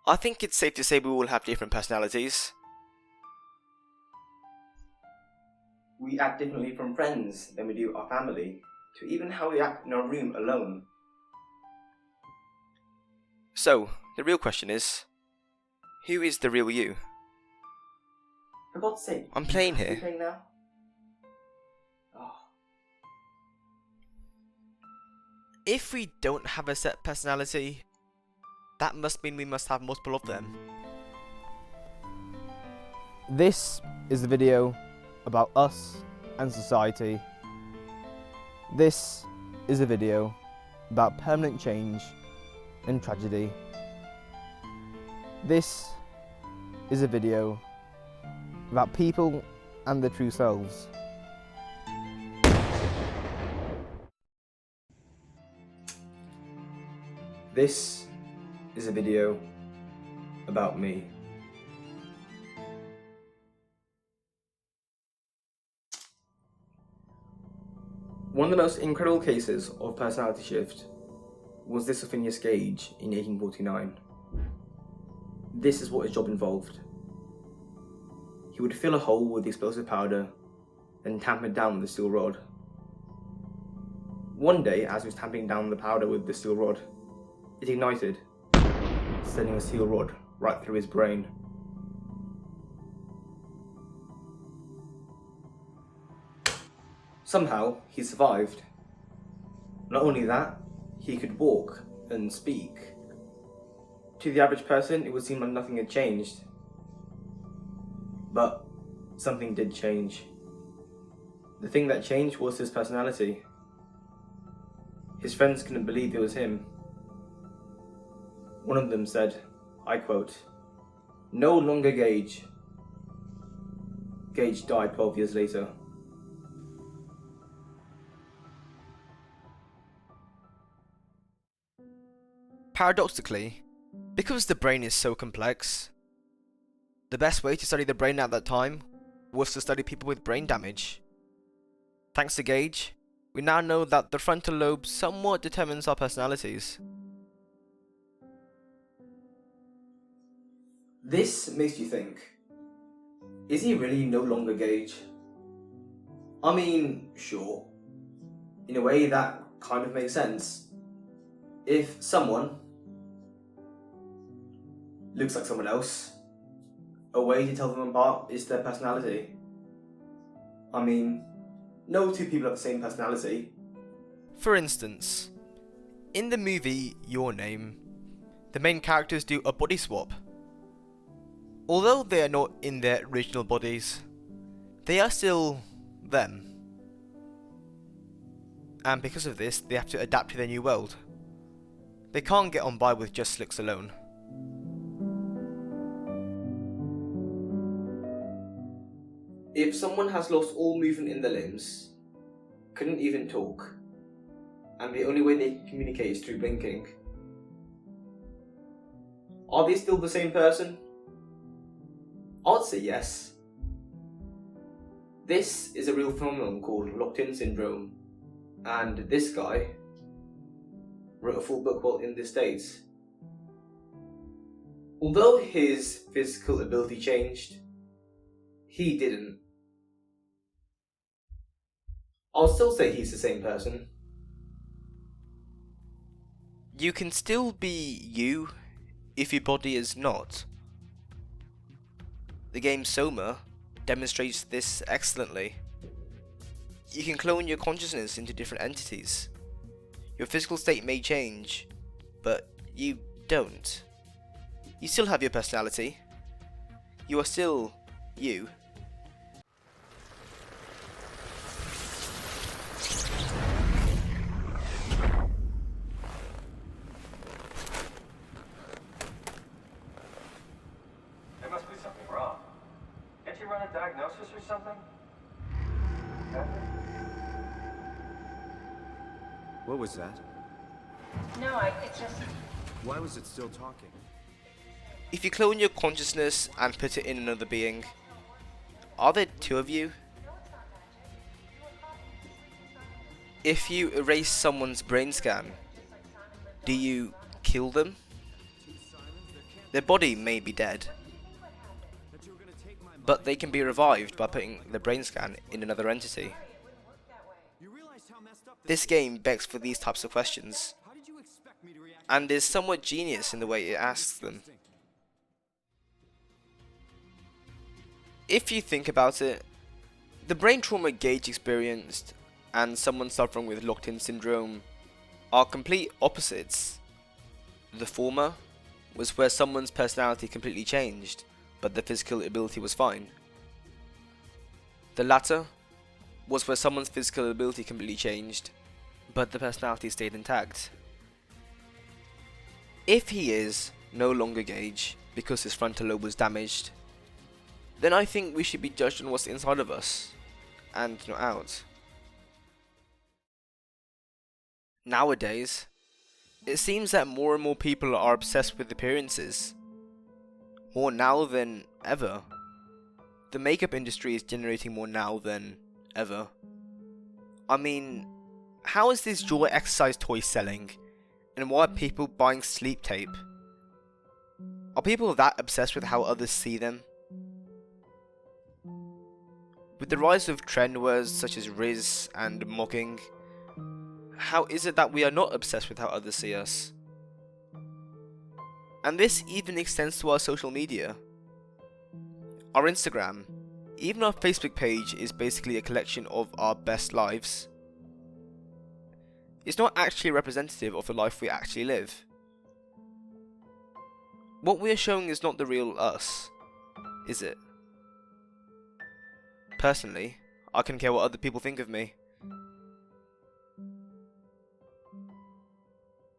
I think it's safe to say we all have different personalities. We act differently from friends than we do our family, to even how we act in our room alone. So, the real question is, who is the real you? For God's sake, I'm playing here. you playing now? Oh. If we don't have a set personality, that must mean we must have multiple of them. This is the video about us and society. This is a video about permanent change and tragedy. This is a video about people and their true selves. This is a video about me. One of the most incredible cases of personality shift was this of Phineas Gage in 1849. This is what his job involved. He would fill a hole with explosive powder, then tamp it down with a steel rod. One day, as he was tamping down the powder with the steel rod, it ignited, sending a steel rod right through his brain. Somehow, he survived. Not only that, he could walk and speak. To the average person, it would seem like nothing had changed. But something did change. The thing that changed was his personality. His friends couldn't believe it was him. One of them said, I quote, "No longer Gage." Gage died 12 years later. Paradoxically, because the brain is so complex, the best way to study the brain at that time was to study people with brain damage. Thanks to Gage, we now know that the frontal lobe somewhat determines our personalities. This makes you think, is he really no longer Gage? I mean, sure. In a way that kind of makes sense. If someone looks like someone else, a way to tell them apart is their personality. I mean, no two people have the same personality. For instance, in the movie Your Name, the main characters do a body swap. Although they are not in their original bodies, they are still them. And because of this, they have to adapt to their new world. They can't get on by with just looks alone. If someone has lost all movement in their limbs, couldn't even talk, and the only way they can communicate is through blinking, are they still the same person? I'd say yes. This is a real phenomenon called locked-in syndrome, and this guy wrote a full book while in the States. Although his physical ability changed, he didn't. I'll still say he's the same person. You can still be you if your body is not. The game Soma demonstrates this excellently. You can clone your consciousness into different entities. Your physical state may change, but you don't. You still have your personality. You are still you. There must be something wrong. Can't you run a diagnosis or something? What was that? No, it's just... Why was it still talking? If you clone your consciousness and put it in another being, are there two of you? If you erase someone's brain scan, do you kill them? Their body may be dead, but they can be revived by putting the brain scan in another entity. This game begs for these types of questions, and is somewhat genius in the way it asks them. If you think about it, the brain trauma Gage experienced and someone suffering with locked-in syndrome are complete opposites. The former was where someone's personality completely changed, but the physical ability was fine. The latter was where someone's physical ability completely changed, but the personality stayed intact. If he is no longer Gage because his frontal lobe was damaged, then I think we should be judged on what's inside of us, and not out. Nowadays, it seems that more and more people are obsessed with appearances. More now than ever. The makeup industry is generating more now than ever. I mean, how is this joy exercise toy selling? And why are people buying sleep tape? Are people that obsessed with how others see them? With the rise of trend words such as Riz and mocking, how is it that we are not obsessed with how others see us? And this even extends to our social media. Our Instagram, even our Facebook page is basically a collection of our best lives. It's not actually representative of the life we actually live. What we are showing is not the real us, is it? Personally, I couldn't care what other people think of me.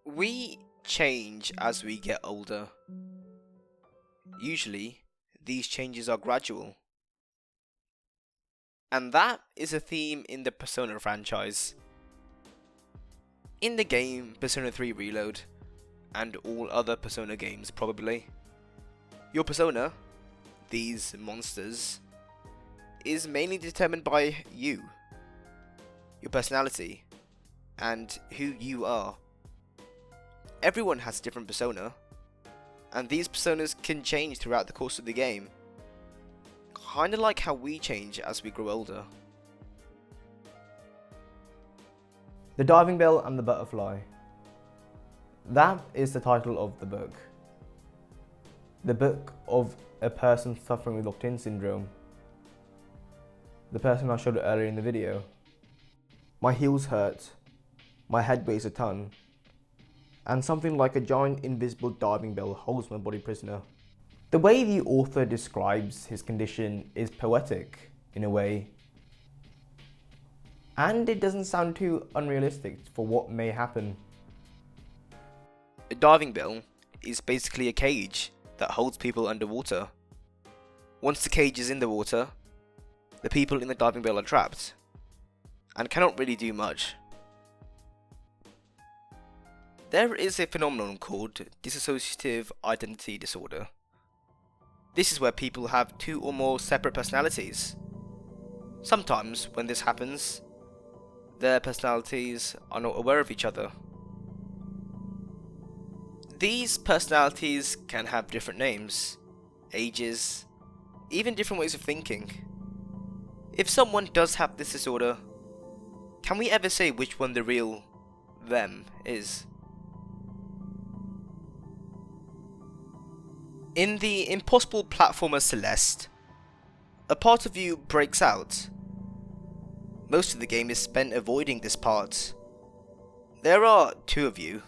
We change as we get older. Usually, these changes are gradual. And that is a theme in the Persona franchise. In the game Persona 3 Reload, and all other Persona games probably, your persona, these monsters, is mainly determined by you, your personality, and who you are. Everyone has a different persona, and these personas can change throughout the course of the game, kinda like how we change as we grow older. The Diving Bell and the Butterfly. That is the title of the book. The book of a person suffering with locked-in syndrome. The person I showed earlier in the video. My heels hurt, my head weighs a ton, and something like a giant invisible diving bell holds my body prisoner. The way the author describes his condition is poetic, in a way. And it doesn't sound too unrealistic for what may happen. A diving bell is basically a cage that holds people underwater. Once the cage is in the water, the people in the diving bell are trapped, and cannot really do much. There is a phenomenon called dissociative identity disorder. This is where people have two or more separate personalities. Sometimes, when this happens, their personalities are not aware of each other. These personalities can have different names, ages, even different ways of thinking. If someone does have this disorder, can we ever say which one the real them is? In the impossible platformer Celeste, a part of you breaks out. Most of the game is spent avoiding this part. There are two of you,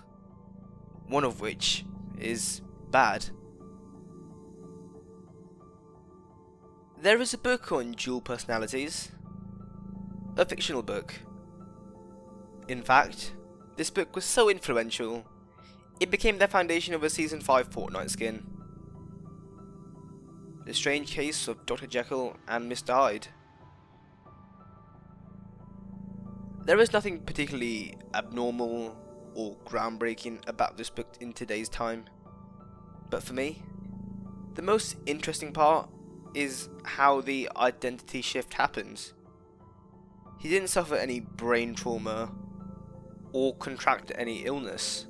one of which is bad. There is a book on dual personalities, a fictional book. In fact, this book was so influential, it became the foundation of a Season 5 Fortnite skin. The Strange Case of Dr. Jekyll and Mr. Hyde. There is nothing particularly abnormal or groundbreaking about this book in today's time, but for me, the most interesting part is how the identity shift happens. He didn't suffer any brain trauma or contract any illness.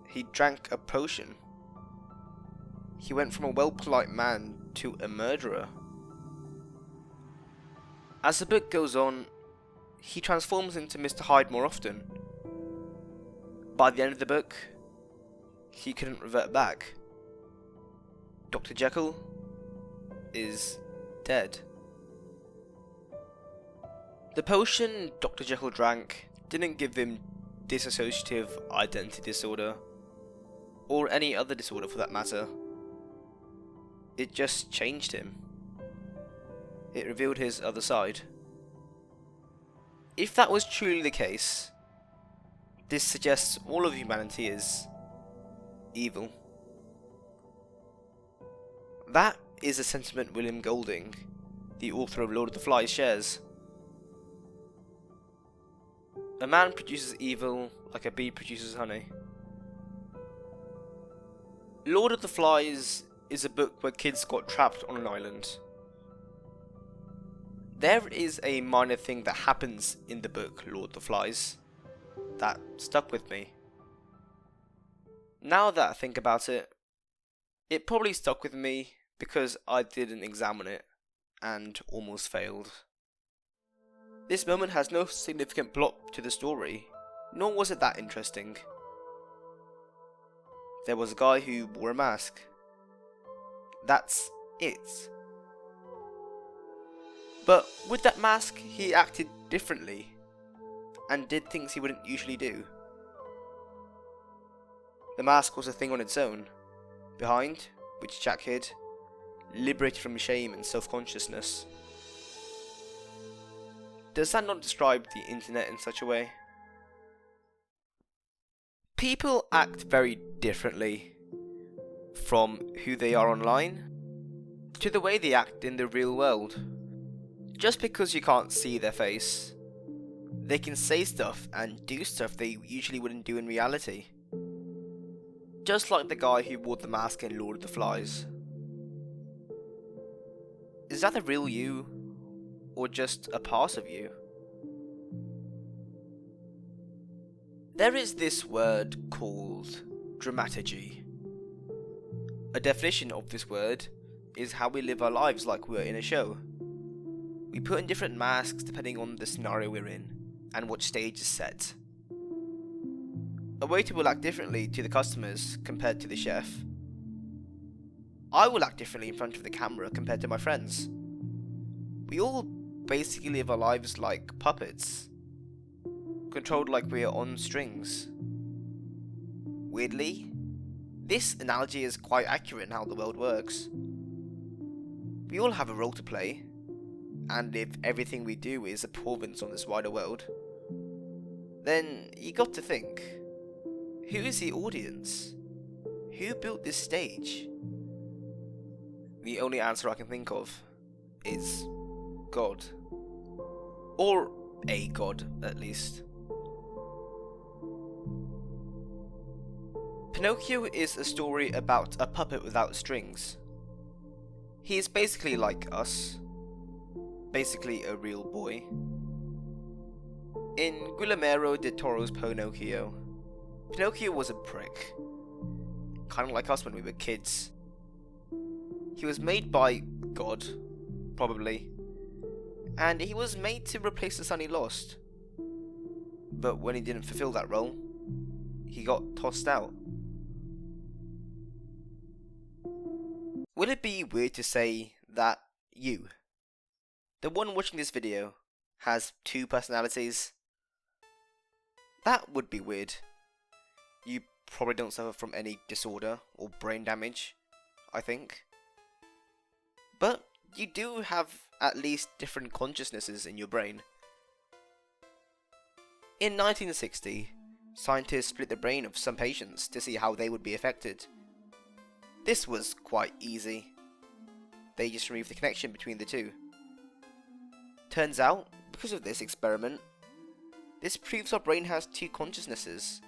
He drank a potion. he went from a well-polite man to a murderer. As the book goes on, he transforms into Mr. Hyde more often. By the end of the book, he couldn't revert back. Dr. Jekyll is dead. The potion Dr. Jekyll drank didn't give him dissociative identity disorder, or any other disorder for that matter. It just changed him. It revealed his other side. If that was truly the case, this suggests all of humanity is evil. That is a sentiment William Golding, the author of Lord of the Flies, shares. A man produces evil like a bee produces honey. Lord of the Flies is a book where kids got trapped on an island. There is a minor thing that happens in the book Lord of the Flies that stuck with me. Now that I think about it, it probably stuck with me because I didn't examine it and almost failed. This moment has no significant plot to the story, nor was it that interesting. There was a guy who wore a mask. That's it. But with that mask, he acted differently and did things he wouldn't usually do. The mask was a thing on its own. Behind, which Jack hid, liberated from shame and self-consciousness. Does that not describe the internet in such a way? People act very differently from who they are online to the way they act in the real world. Just because you can't see their face, they can say stuff and do stuff they usually wouldn't do in reality. Just like the guy who wore the mask in Lord of the Flies. Is that the real you, or just a part of you? There is this word called dramaturgy. A definition of this word is how we live our lives like we're in a show. We put in different masks depending on the scenario we're in, and what stage is set. A waiter will act differently to the customers compared to the chef. I will act differently in front of the camera compared to my friends. We all basically live our lives like puppets, controlled like we're on strings. Weirdly, this analogy is quite accurate in how the world works. We all have a role to play, and if everything we do is a performance on this wider world, then you got to think, who is the audience? Who built this stage? The only answer I can think of is God. Or a god, at least. Pinocchio is a story about a puppet without strings. He is basically like us. Basically a real boy. In Guillermo del Toro's Pinocchio, Pinocchio was a prick. Kinda like us when we were kids. He was made by God, probably, and he was made to replace the son he lost. But when he didn't fulfill that role, he got tossed out. Will it be weird to say that you, the one watching this video, has two personalities? That would be weird. You probably don't suffer from any disorder or brain damage, I think. But you do have at least different consciousnesses in your brain. In 1960, scientists split the brain of some patients to see how they would be affected. This was quite easy. They just removed the connection between the two. Turns out, because of this experiment, this proves our brain has two consciousnesses.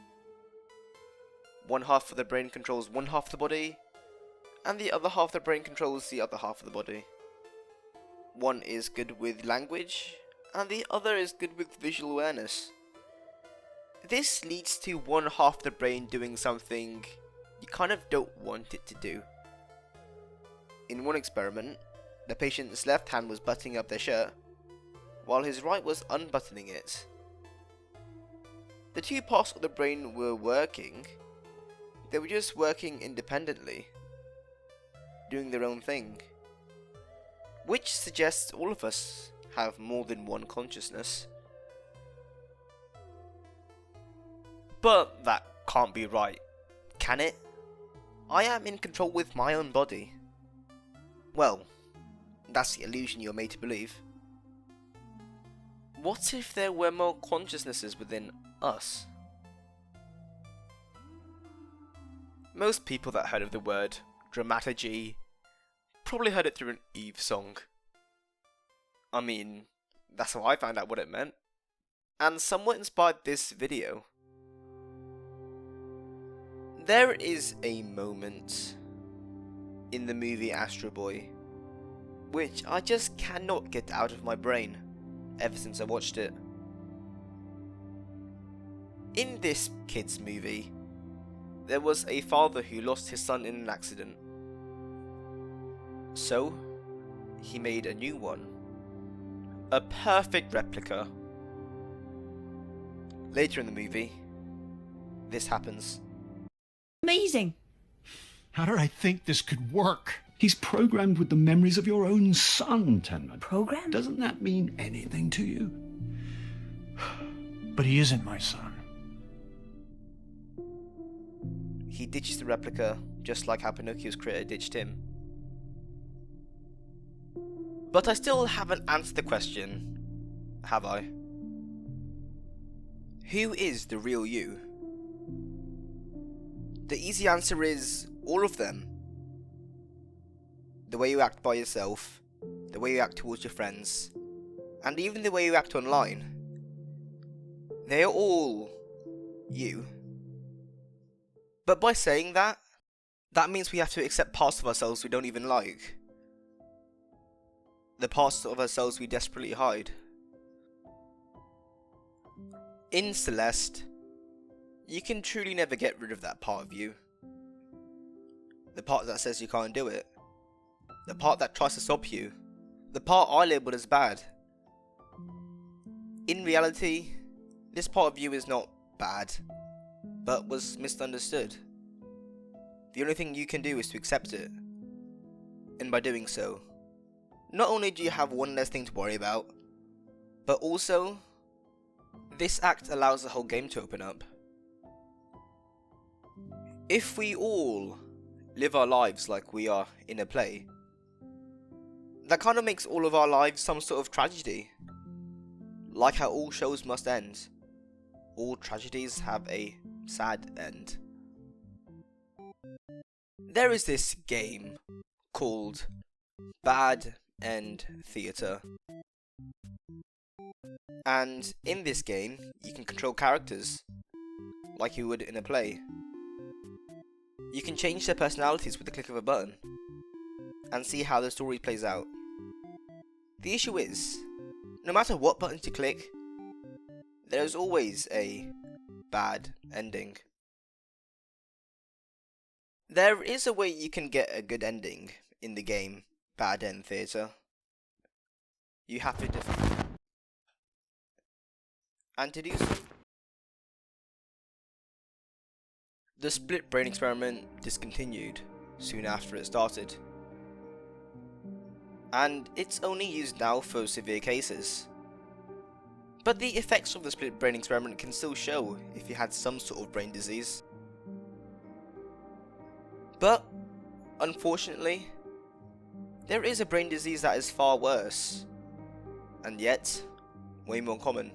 One half of the brain controls one half of the body, and the other half of the brain controls the other half of the body. One is good with language, and the other is good with visual awareness. This leads to one half of the brain doing something you kind of don't want it to do. In one experiment, the patient's left hand was buttoning up their shirt, while his right was unbuttoning it. The two parts of the brain were working, they were just working independently, doing their own thing, which suggests all of us have more than one consciousness. But that can't be right, can it? I am in control with my own body. Well, that's the illusion you're made to believe. What if there were more consciousnesses within us? Most people that heard of the word dramaturgy probably heard it through an Eve song. I mean, that's how I found out what it meant, and somewhat inspired this video. There is a moment in the movie Astro Boy which I just cannot get out of my brain ever since I watched it. In this kids movie, there was a father who lost his son in an accident. So, he made a new one. A perfect replica. Later in the movie, this happens. Amazing. How did I think this could work? He's programmed with the memories of your own son, Tenma. Programmed? Doesn't that mean anything to you? But he isn't my son. He ditches the replica, just like how Pinocchio's creator ditched him. But I still haven't answered the question, have I? Who is the real you? The easy answer is all of them. The way you act by yourself, the way you act towards your friends, and even the way you act online. They are all you. But by saying that, that means we have to accept parts of ourselves we don't even like. The parts of ourselves we desperately hide. In Celeste, you can truly never get rid of that part of you. The part that says you can't do it. The part that tries to stop you. The part I labelled as bad. In reality, this part of you is not bad, but was misunderstood. The only thing you can do is to accept it. And by doing so, not only do you have one less thing to worry about, but also, this act allows the whole game to open up. If we all live our lives like we are in a play, that kind of makes all of our lives some sort of tragedy. Like how all shows must end. All tragedies have a sad end. There is this game called Bad End Theatre. And in this game, you can control characters, like you would in a play. You can change their personalities with the click of a button, and see how the story plays out. The issue is, no matter what buttons you click, there is always a bad ending. There is a way you can get a good ending in the game Bad End Theatre. You have to defeat. And to do so, the split brain experiment discontinued soon after it started. And it's only used now for severe cases. But the effects of the split brain experiment can still show if you had some sort of brain disease. But, unfortunately, there is a brain disease that is far worse, and yet, way more common.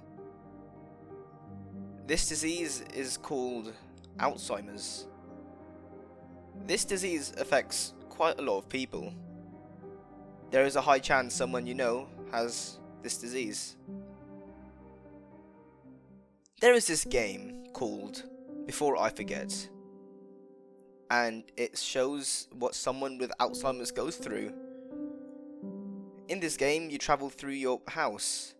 This disease is called Alzheimer's. This disease affects quite a lot of people. There is a high chance someone you know has this disease. There is this game called Before I Forget, and it shows what someone with Alzheimer's goes through. In this game, you travel through your house,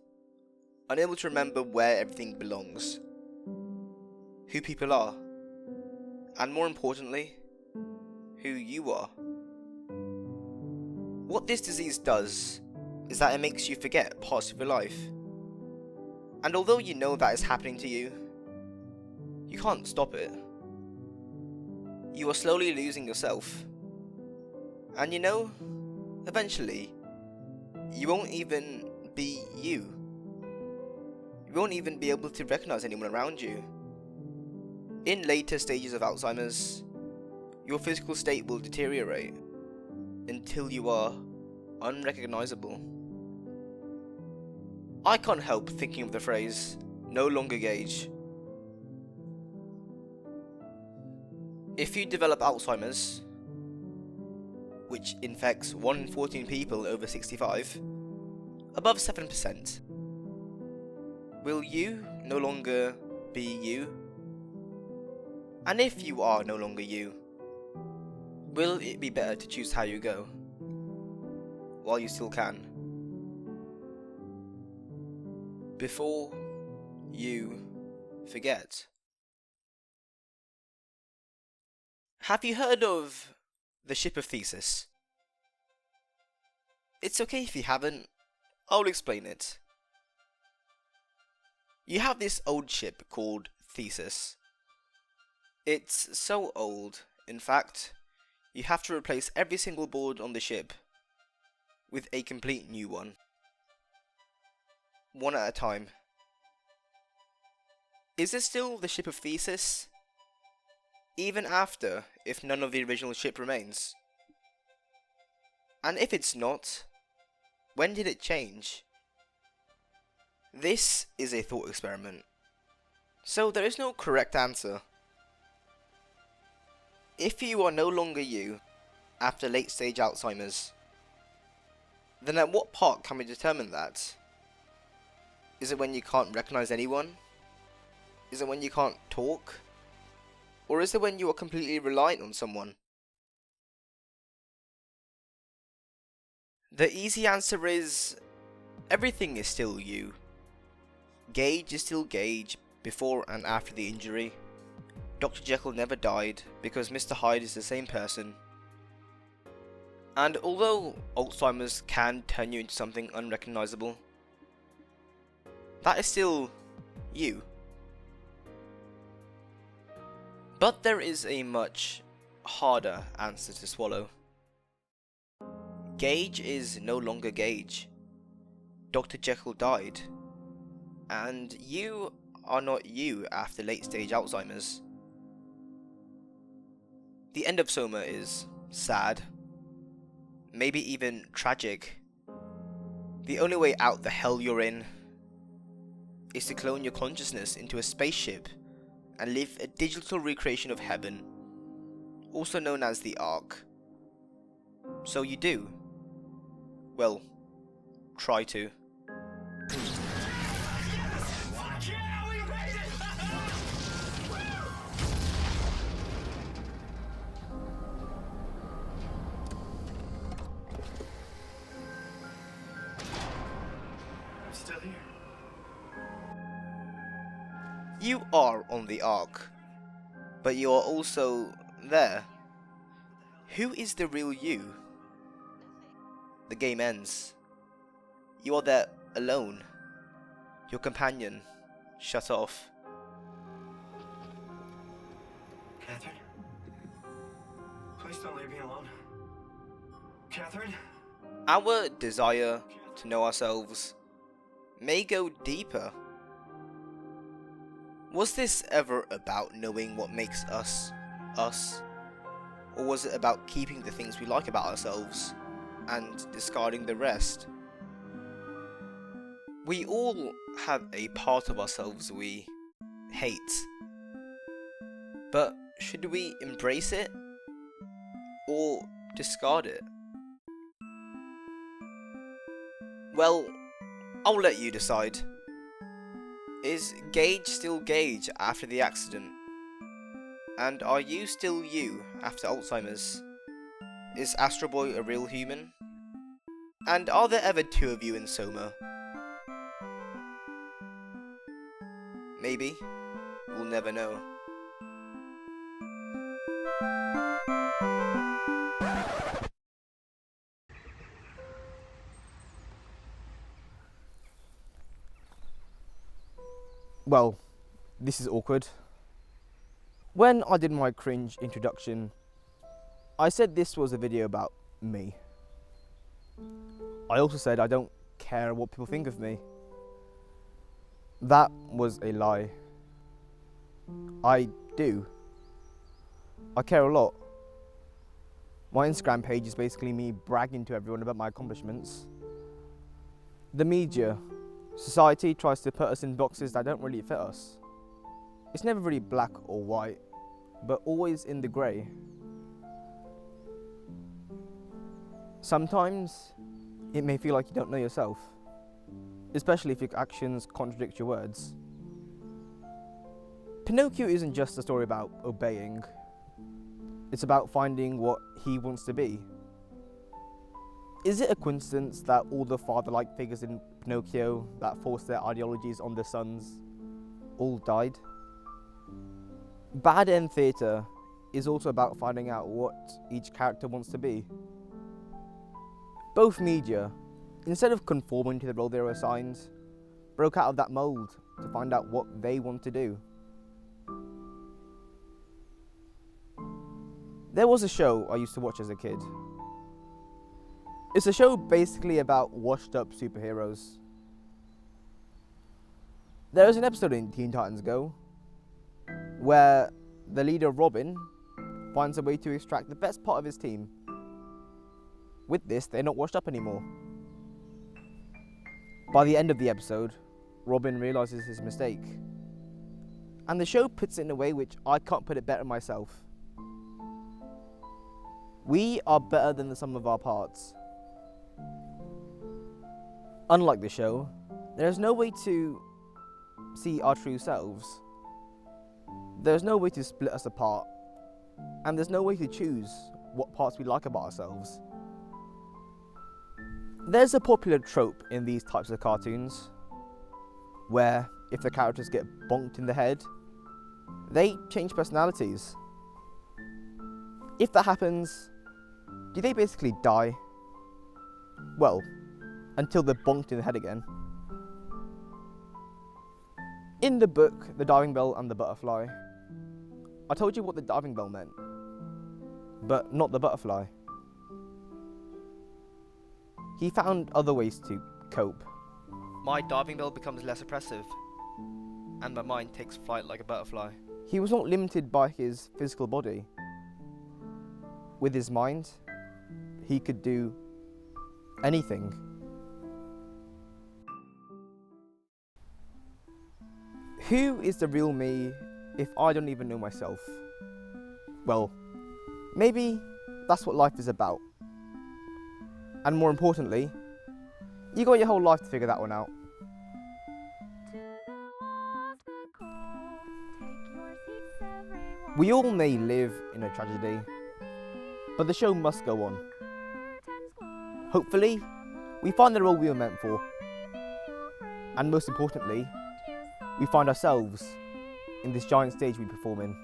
unable to remember where everything belongs, who people are, and more importantly, who you are. What this disease does is that it makes you forget parts of your life. And although you know that is happening to you, you can't stop it. You are slowly losing yourself. And you know, eventually, you won't even be you. You won't even be able to recognize anyone around you. In later stages of Alzheimer's, your physical state will deteriorate until you are unrecognizable. I can't help thinking of the phrase, no longer gauge. If you develop Alzheimer's, which infects 1 in 14 people over 65, above 7%, will you no longer be you? And if you are no longer you, will it be better to choose how you go, while you still can, before you forget? Have you heard of the ship of Theseus? It's okay if you haven't, I'll explain it. You have this old ship called Theseus. It's so old, in fact, you have to replace every single board on the ship with a complete new one. One at a time. Is this still the ship of Theseus? Even after, if none of the original ship remains? And if it's not, when did it change? This is a thought experiment, so there is no correct answer. If you are no longer you after late stage Alzheimer's, then at what part can we determine that? Is it when you can't recognize anyone? Is it when you can't talk? Or is it when you are completely reliant on someone? The easy answer is, everything is still you. Gage is still Gage before and after the injury. Dr. Jekyll never died because Mr. Hyde is the same person. And although Alzheimer's can turn you into something unrecognizable, that is still you. But there is a much harder answer to swallow. Gage is no longer Gage. Dr. Jekyll died. And you are not you after late stage Alzheimer's. The end of Soma is sad. Maybe even tragic. The only way out the hell you're in is to clone your consciousness into a spaceship and live a digital recreation of heaven, also known as the Ark. So you do. Well, try to. I'm still here. You are on the Ark, but you are also there. Who is the real you? The game ends. You are there alone. Your companion shut off. Catherine? Please don't leave me alone. Catherine? Our desire to know ourselves may go deeper. Was this ever about knowing what makes us, us? Or was it about keeping the things we like about ourselves and discarding the rest? We all have a part of ourselves we hate. But should we embrace it or discard it? Well, I'll let you decide. Is Gage still Gage after the accident? And are you still you after Alzheimer's? Is Astro Boy a real human? And are there ever two of you in Soma? Maybe. We'll never know. Well, this is awkward. When I did my cringe introduction, I said this was a video about me. I also said I don't care what people think of me. That was a lie. I do. I care a lot. My Instagram page is basically me bragging to everyone about my accomplishments. The media, society tries to put us in boxes that don't really fit us. It's never really black or white, but always in the grey. Sometimes it may feel like you don't know yourself, especially if your actions contradict your words. Pinnochio isn't just a story about obeying. It's about finding what he wants to be. Is it a coincidence that all the father-like figures in Pinocchio that forced their ideologies on their sons all died? Bad End Theatre is also about finding out what each character wants to be. Both media, instead of conforming to the role they were assigned, broke out of that mould to find out what they want to do. There was a show I used to watch as a kid. It's a show basically about washed up superheroes. There is an episode in Teen Titans Go where the leader Robin finds a way to extract the best part of his team. With this, they're not washed up anymore. By the end of the episode, Robin realizes his mistake. And the show puts it in a way which I can't put it better myself. We are better than the sum of our parts. Unlike the show, there is no way to see our true selves. There's no way to split us apart. And there's no way to choose what parts we like about ourselves. There's a popular trope in these types of cartoons where if the characters get bonked in the head, they change personalities. If that happens, do they basically die? Well, until they're bonked in the head again. In the book, The Diving Bell and the Butterfly, I told you what the diving bell meant, but not the butterfly. He found other ways to cope. My diving bell becomes less oppressive, and my mind takes flight like a butterfly. He was not limited by his physical body. With his mind, he could do anything. Who is the real me if I don't even know myself? Well, maybe that's what life is about. And more importantly, you got your whole life to figure that one out. We all may live in a tragedy, but the show must go on. Hopefully, we find the role we were meant for. And most importantly, we find ourselves in this giant stage we perform in.